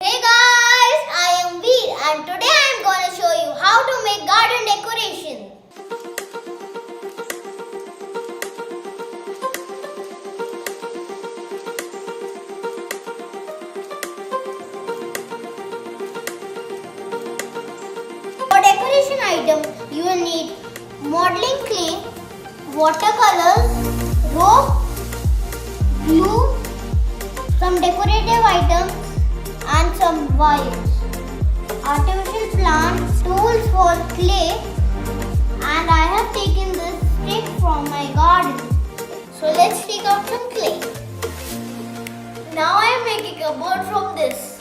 Hey guys, I am Veer and today I am going to show you how to make garden decoration. For decoration item, you will need modeling clay, watercolors, rope, glue, some decorative items and some wires, artificial plants, tools for clay, and I have taken this stick from my garden. So let's take out some clay. Now I am making a bird from this.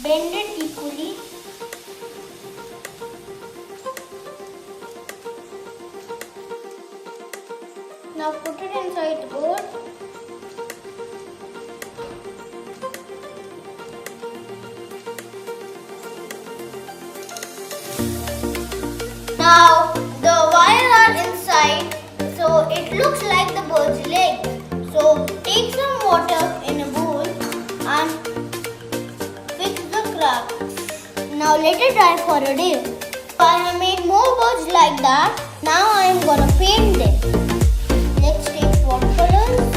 Bend it equally. Now put it inside the board. Now the wires are inside, so it looks like the bird's leg. So take some water in a bowl and fix the crack. Now let it dry for a day. I have made more birds like that. Now I am gonna paint them. Let's take watercolors.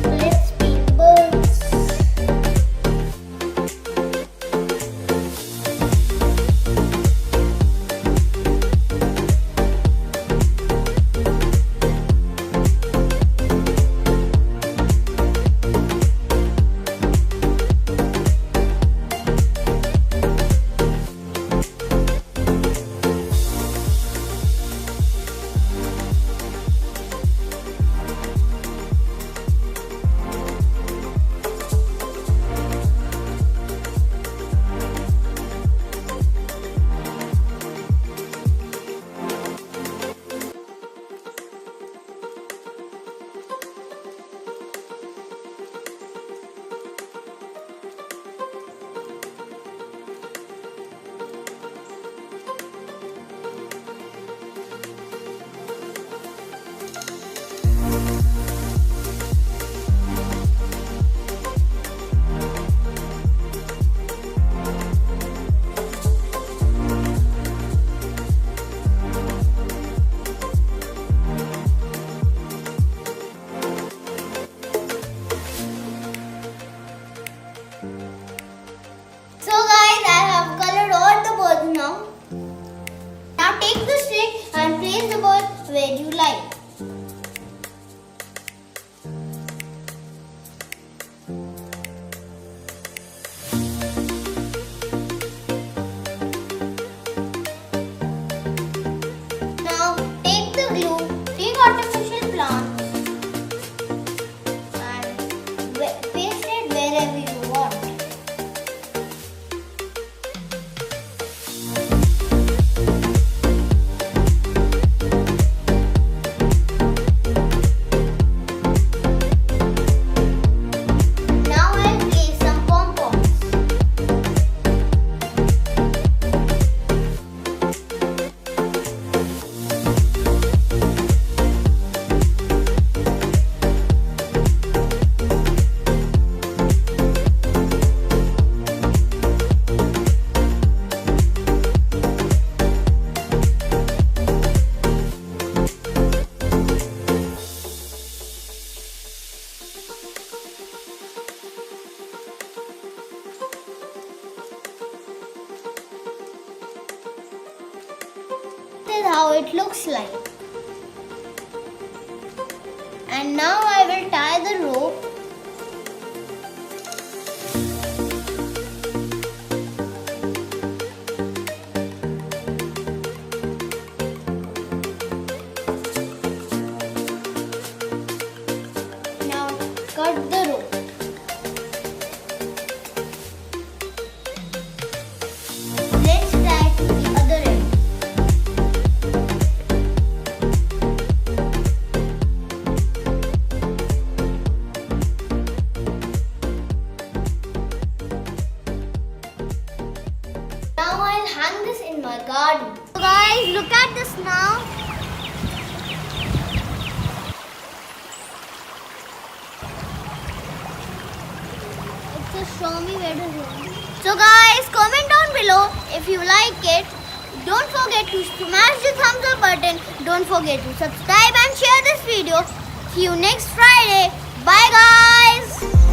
Let's paint birds. So guys, I have colored all the birds now. Now take the stick and place the bird where you like. Now take the glue, take artificial plants and paste it wherever you want. how it looks like. And now I will tie the rope. Now cut the rope. Let's tie to the other end. Now I'll hang this in my garden. So guys, look at this now. Just show me where to go. So guys, comment down below if you like it. Don't forget to smash the thumbs up button. Don't forget to subscribe and share this video. See you next Friday. Bye guys.